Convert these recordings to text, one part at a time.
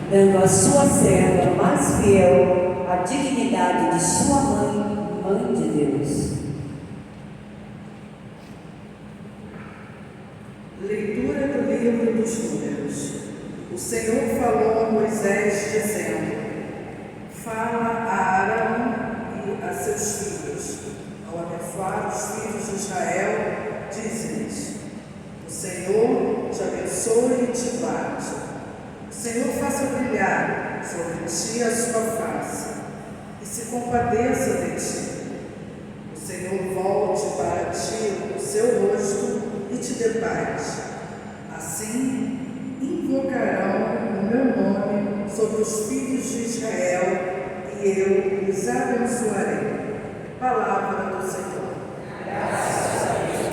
dando à sua serva mais fiel a dignidade de sua mãe, mãe de Deus. Leitura do livro dos Números. O Senhor falou a Moisés, dizendo: Fala a Arão e a seus filhos, ao abençoar os filhos de Israel, dize-lhes: O Senhor te abençoe e te guarde. O Senhor faça brilhar sobre ti a sua face e se compadeça de ti. O Senhor volte para ti o seu rosto e te dê paz. Assim invocarão o meu nome sobre os filhos de Israel e eu os abençoarei. Palavra do Senhor. Graças a Deus.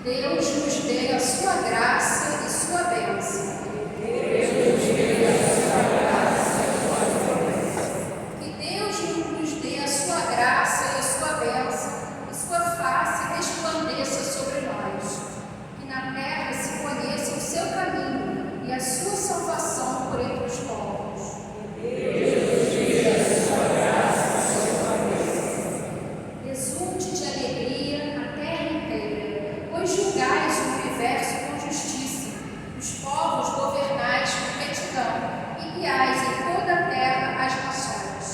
Deus nos dê a sua graça e sua bênção. Deus nos dê a sua graça e sua bênção. Que Deus nos dê a sua graça e a sua bênção, e sua face resplandeça sobre nós. Que na terra se conheça o seu caminho e a sua salvação por entre os povos. Deus nos dê a sua graça e sua bênção. Exulte de alegria a terra inteira, pois julgais o universo com justiça, os povos governais com retidão, e guiais em toda a terra as nações.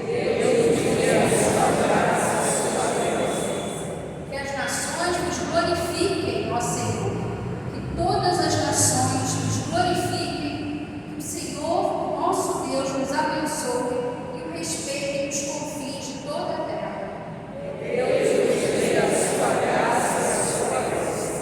Deus nos dê a sua graça e sua bênção. Que as nações vos glorifiquem, ó Senhor. Que todas as nações vos glorifiquem. Que o Senhor, nosso Deus, nos abençoe e o respeitem os confins de toda a terra. Deus nos dê a sua graça e sua bênção.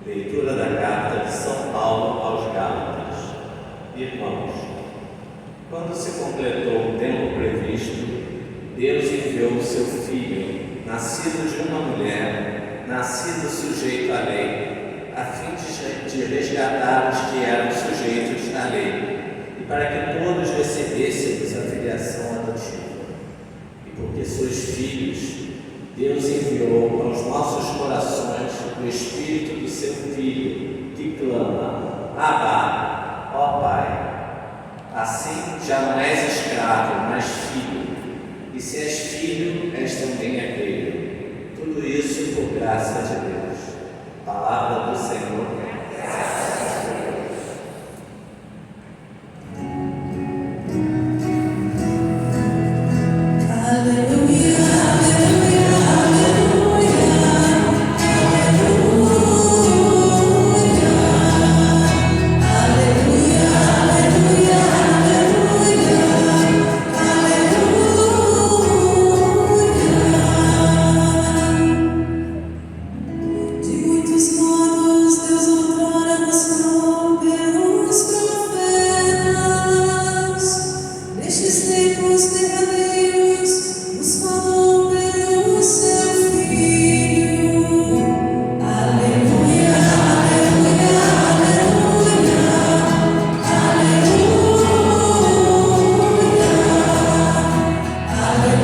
Leitura da carta de São Paulo aos Gálatas. Irmãos, quando se completou o tempo previsto, Deus enviou o seu Filho, nascido de uma mulher, nascido sujeito à lei, a fim de resgatar os que eram sujeitos à lei, e para que todos recebêssemos a filiação adotiva. E porque sois filhos, Deus enviou aos nossos corações o Espírito do seu Filho, que clama: Abba, ó Pai. Assim já não és escravo, mas filho. E se és filho, és também herdeiro. Tudo isso por graça de Deus. Palavra do Senhor. Graças a Deus. De muitos modos Deus outrora nos falou pelos profetas. Nestes tempos derradeiros nos falou pelo seu Filho. Aleluia, aleluia, aleluia, aleluia, aleluia, aleluia,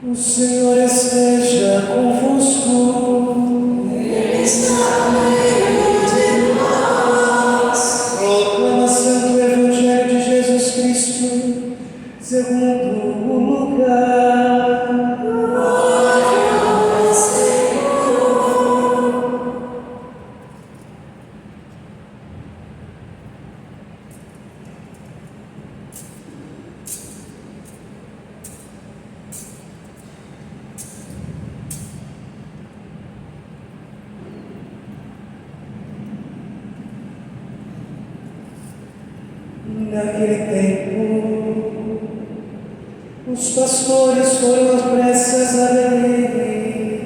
O Senhor esteja convosco. Ele está no meio de nós. Proclamação do Evangelho de Jesus Cristo, segundo o Lucas. Glória ao Senhor. Naquele tempo, os pastores foram às pressas a Belém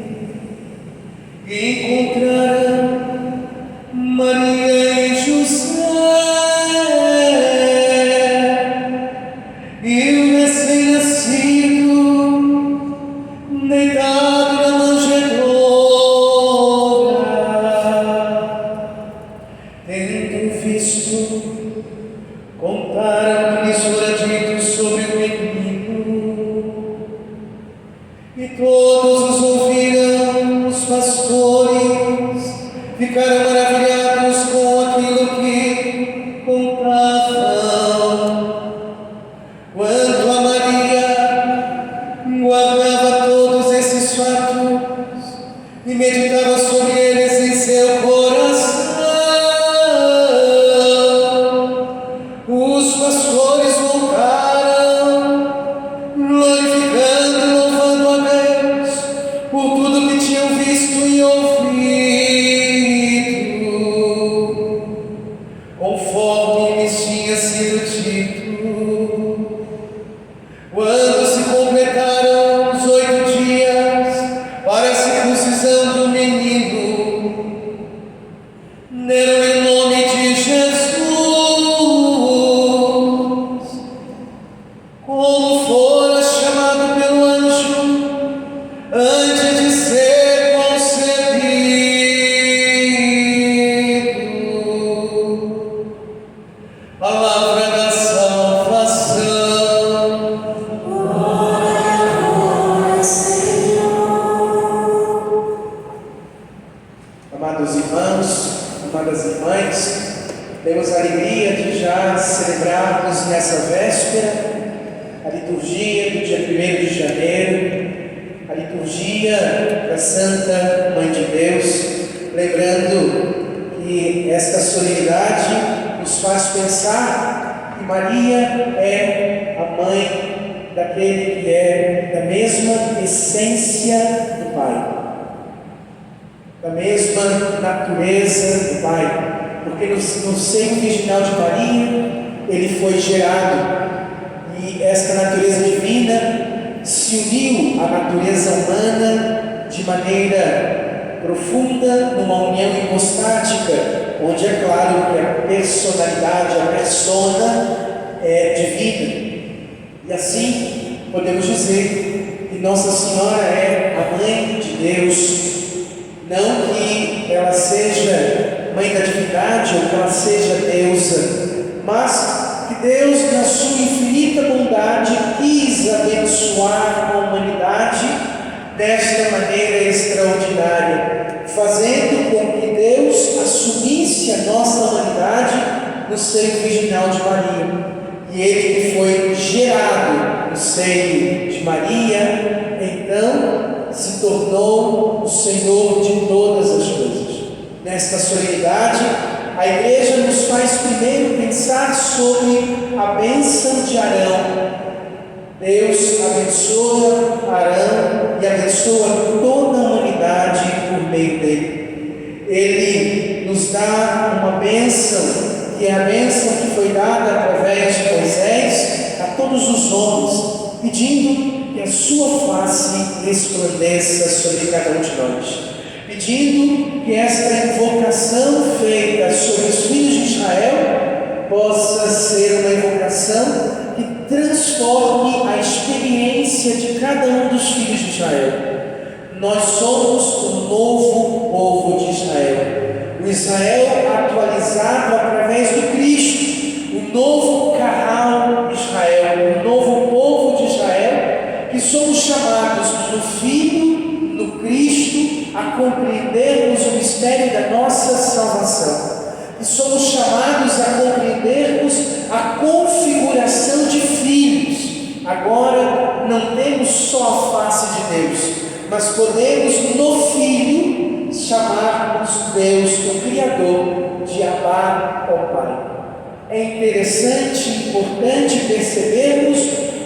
e encontraram Maria e José e o recém-nascido deitado na manjedoura. Tendo visto, contaram o que lhes fora dito sobre o menino, e todos os ouviram. Os pastores ficaram maravilhados com aquilo que contavam. Quanto a Maria, guardava todos esses fatos e meditava sobre eles em seu coração. Os pastores voltaram, glorificando e louvando a Deus por tudo que tinham visto e ouvido, conforme lhes tinha sido dito. Quando se completaram os 8 dias para a circuncisão do menino, deram-lhe o nome de Jesus, como fora chamado pelo anjo antes de ser concebido. Palavra da salvação. Amados irmãos, amadas irmãs, temos a alegria de já celebrarmos nessa véspera a liturgia do dia 1º de janeiro, a liturgia da Santa Mãe de Deus, lembrando que esta solenidade nos faz pensar que Maria é a mãe daquele que é da mesma essência do Pai, da mesma natureza do Pai, porque no seio virginal de Maria ele foi gerado, e esta natureza divina se uniu à natureza humana de maneira profunda, numa união hipostática, onde é claro que a personalidade, a persona é divina. E assim podemos dizer que Nossa Senhora é a Mãe de Deus. Não que ela seja mãe da divindade ou que ela seja deusa, mas que Deus, na sua infinita bondade, quis abençoar a humanidade desta maneira extraordinária, fazendo com que Deus assumisse a nossa humanidade no seio virginal de Maria. E ele que foi gerado no seio de Maria, então se tornou o Senhor de todas as coisas. Nesta solenidade, a Igreja nos faz primeiro pensar sobre a bênção de Arão. Deus abençoa Arão e abençoa toda a humanidade por meio dele. Ele nos dá uma bênção, que é a bênção que foi dada através de Moisés a todos os homens, pedindo que a sua face resplandeça sobre cada um de nós, pedindo que esta invocação feita sobre os filhos de Israel possa ser uma invocação que transforme a experiência de cada um dos filhos de Israel. Nós somos o novo povo de Israel, o Israel atualizado através do Cristo, o novo Carral Israel, o novo povo de Israel, que somos chamados no Filho, no Cristo, a compreendermos o mistério da nossa salvação, que somos chamados a compreendermos a configuração de filhos. Agora não temos só a face de Deus, mas podemos no Filho chamarmos Deus, o Criador, de Abba, ó Pai. É interessante e importante percebermos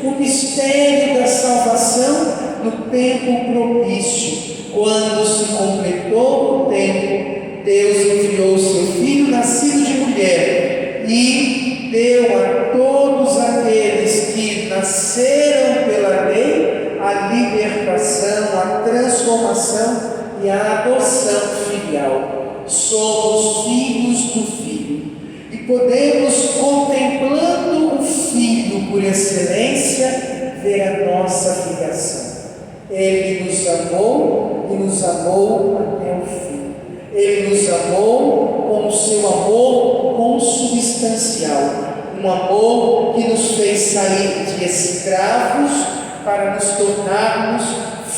o mistério da salvação no tempo propício. Quando se completou o tempo, Deus enviou o seu Filho nascido de mulher e deu a todos aqueles que nasceram pela lei a libertação, a transformação e a adoção filial. Somos filhos do Filho e podemos, contemplando o Filho por excelência, ver a nossa filiação. Ele nos amou e nos amou até o fim. Ele nos amou com o seu amor consubstancial, um amor que nos fez sair de escravos para nos tornarmos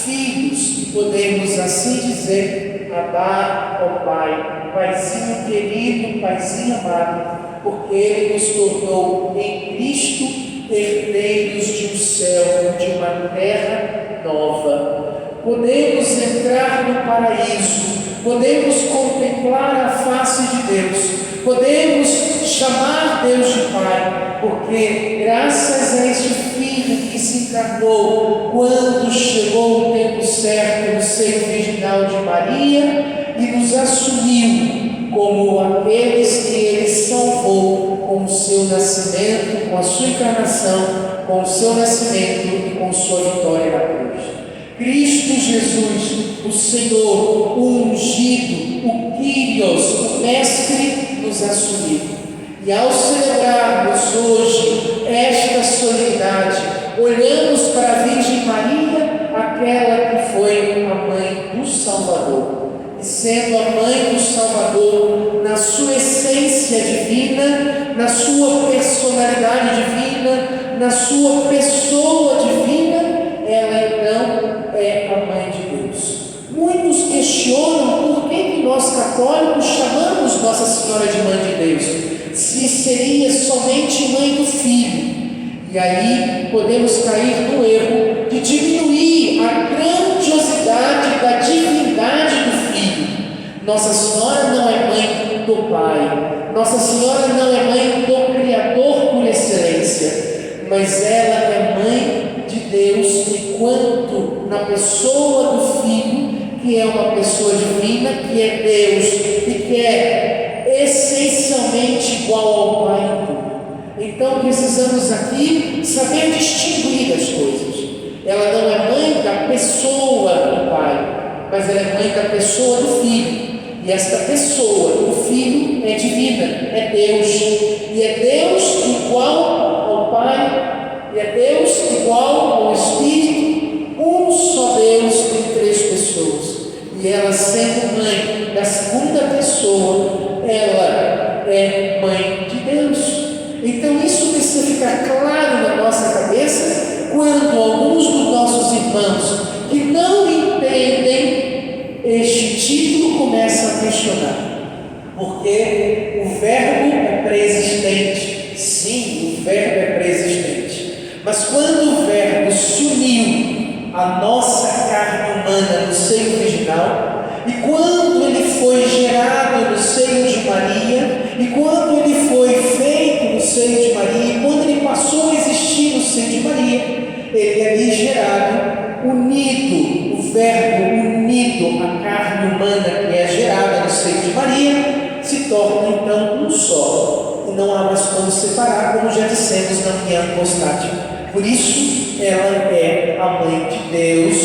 filhos e podermos assim dizer: Abá, ó Pai, Paizinho querido, Paizinho amado, porque Ele nos tornou em Cristo herdeiros de um céu, de uma terra nova. Podemos entrar no paraíso, podemos contemplar a face de Deus, podemos chamar Deus de Pai, porque graças a este Filho que se encarnou quando chegou o tempo certo no seio virginal de Maria e nos assumiu como aqueles que Ele salvou com o seu nascimento, com a sua encarnação, com o seu nascimento e com sua vitória na cruz. Cristo Jesus, o Senhor, o ungido, o Kyrios, o Mestre, nos assumiu. E ao celebrarmos hoje esta solenidade, olhamos para a Virgem Maria, aquela que foi a mãe do Salvador. E sendo a mãe do Salvador, na sua essência divina, na sua personalidade divina, na sua pessoa divina, ela então é a mãe de Deus. Muitos questionam por que nós católicos chamamos Nossa Senhora de Mãe de Deus, se seria somente mãe do Filho. E aí podemos cair no erro de diminuir a grandiosidade da divindade do Filho. Nossa Senhora não é mãe do Pai, Nossa Senhora não é mãe do Criador por excelência, mas ela é mãe de Deus enquanto na pessoa do Filho, que é uma pessoa divina, que é Deus e que é essencialmente igual ao Pai em tudo. Então precisamos aqui saber distinguir as coisas. Ela não é mãe da pessoa do Pai, mas ela é mãe da pessoa do Filho. E esta pessoa, o Filho, é divina, é Deus. E é Deus igual ao Pai, e é Deus igual ao Espírito, um só Deus em três pessoas. E ela, sendo mãe da segunda pessoa, ela é mãe de Deus. Então isso precisa ficar claro na nossa cabeça quando alguns dos nossos irmãos que não entendem este título começam a questionar. Porque o verbo é preexistente. Sim, o verbo é preexistente. Mas quando o verbo sumiu a nossa carne humana no seio virginal, e quando ele foi gerado no seio de Maria, e quando ele foi feito no seio de Maria, e quando ele passou a existir no seio de Maria, ele é ali gerado, unido, o verbo unido à carne humana que é gerada no seio de Maria, se torna então um só, e não há mais como separar, como já dissemos na união hipostática. Por isso, ela é a mãe de Deus,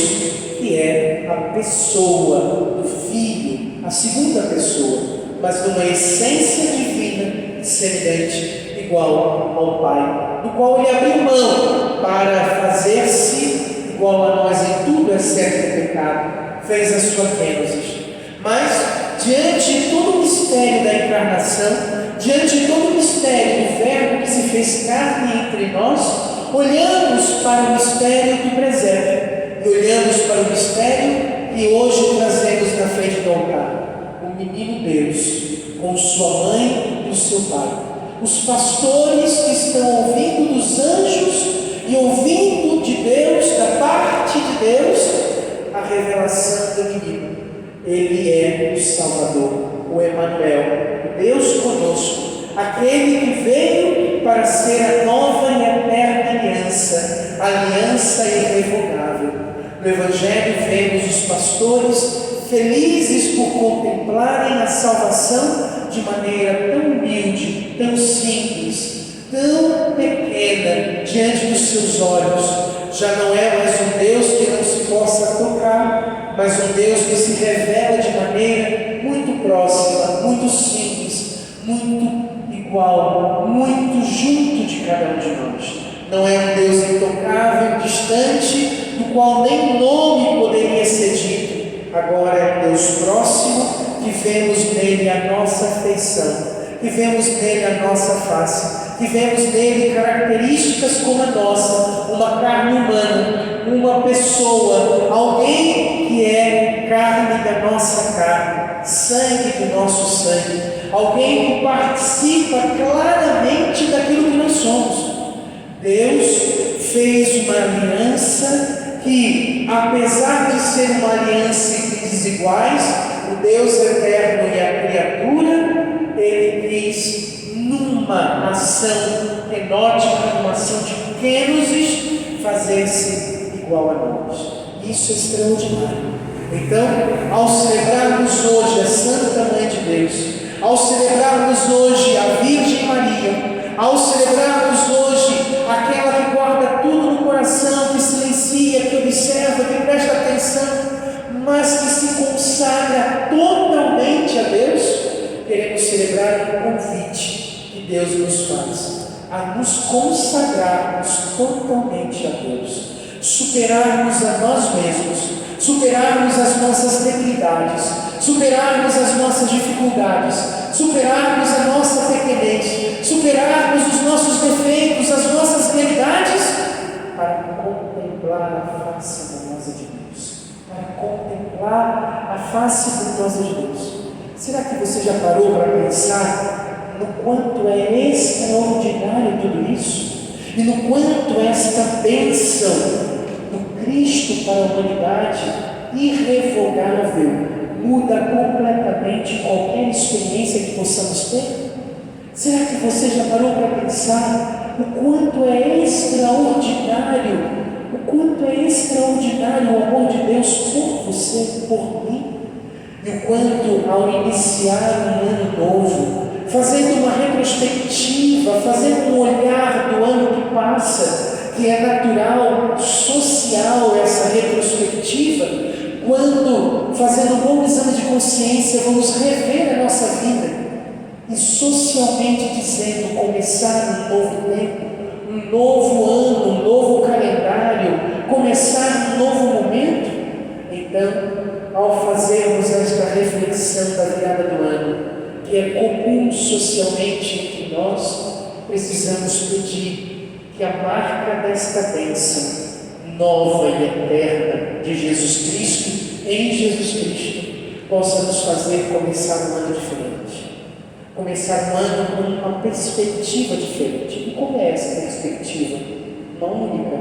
que é a pessoa do Filho, a segunda pessoa, mas numa essência divina semelhante, igual ao Pai, do qual ele abriu mão para fazer-se igual a nós em tudo, exceto o pecado, fez a sua kenosis. Mas, diante de todo o mistério da encarnação, diante de todo o mistério do Verbo que se fez carne entre nós, olhamos para o mistério do presépio e olhamos para o mistério que hoje trazemos na frente do altar. O menino Deus, com sua mãe e o seu pai. Os pastores que estão ouvindo dos anjos e ouvindo de Deus, da parte de Deus, a revelação do menino. Ele é o Salvador, o Emanuel, o Deus conosco. Aquele que veio para ser a nova e eterna aliança, aliança irrevogável. No Evangelho vemos os pastores felizes por contemplarem a salvação de maneira tão humilde, tão simples, tão pequena diante dos seus olhos, já não é mais um Deus que não se possa tocar, mas um Deus que se revela de maneira muito próxima, muito simples, muito igual, muito junto de cada um de nós. Não é um Deus intocável, distante, do qual nem nome poderia ser dito. Agora é um Deus próximo, que vemos nele a nossa afeição, que vemos nele a nossa face, que vemos nele características como a nossa, uma carne humana, uma pessoa, alguém que é carne da nossa carne, sangue do nosso sangue, alguém que participa claramente daquilo que nós somos. Deus fez uma aliança que, apesar de ser uma aliança entre desiguais, o Deus eterno e a criatura, Ele quis, numa ação enótica, numa ação de kenosis, fazer-se igual a nós. Isso é extraordinário. Então, ao celebrarmos hoje a Santa Mãe de Deus, ao celebrarmos hoje a Virgem Maria, ao celebrarmos hoje aquela que guarda tudo no coração, que silencia, que observa, que presta atenção, mas que se consagra totalmente a Deus, queremos celebrar um convite que Deus nos faz a nos consagrarmos totalmente a Deus, superarmos a nós mesmos, superarmos as nossas debilidades, superarmos as nossas dificuldades, superarmos a nossa pequenez, superarmos os nossos defeitos, as nossas realidades, para contemplar a face amorosa de Deus, para contemplar a face bondosa de Deus. Será que você já parou para pensar no quanto é extraordinário tudo isso? E no quanto esta bênção do Cristo para a humanidade, irrevogável, muda completamente qualquer experiência que possamos ter? Será que você já parou para pensar o quanto é extraordinário, o amor de Deus por você, por mim? E o quanto, ao iniciar um ano novo, fazendo uma retrospectiva, fazendo um olhar do ano que passa, que é natural, social essa retrospectiva, quando, fazendo um bom exame de consciência, vamos rever a nossa vida e socialmente dizendo, começar um novo tempo, um novo ano, um novo calendário, começar um novo momento. Então, ao fazermos esta reflexão da virada do ano, que é comum socialmente entre nós, precisamos pedir que a marca desta bênção nova e eterna de Jesus Cristo, em Jesus Cristo, possa nos fazer começar um ano diferente, começar um ano com uma perspectiva diferente. E qual é essa perspectiva? Uma única: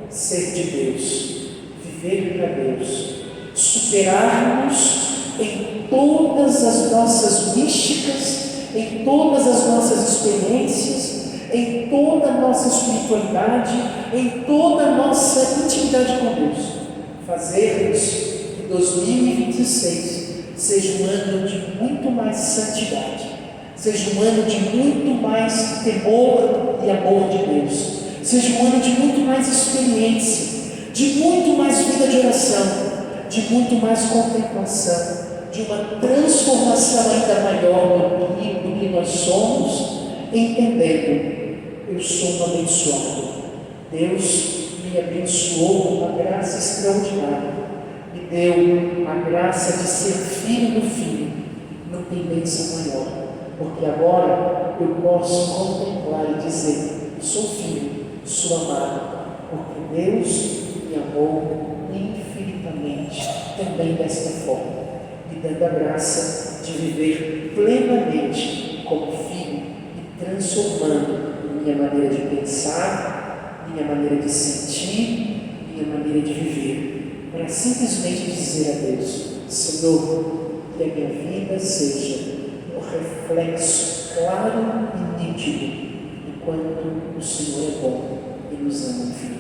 ser de Deus, viver para Deus, superarmos em todas as nossas místicas, em todas as nossas experiências, em toda a nossa espiritualidade, em toda a nossa intimidade com Deus. Fazermos que 2026 seja um ano de muito mais santidade, seja um ano de muito mais temor e amor de Deus, seja um ano de muito mais experiência, de muito mais vida de oração, de muito mais contemplação, de uma transformação ainda maior do que nós somos, entendendo: eu sou um abençoado. Deus me abençoou com uma graça extraordinária, me deu a graça de ser filho do Filho. Não tem bênção maior, porque agora eu posso contemplar e dizer: eu sou filho, sou amado, porque Deus me amou infinitamente, também desta forma, me dando a graça de viver plenamente como filho e transformando minha maneira de pensar, minha maneira de sentir, minha maneira de viver, para simplesmente dizer a Deus: Senhor, que a minha vida seja um reflexo claro e nítido do quanto o Senhor é bom e nos ama infinitamente.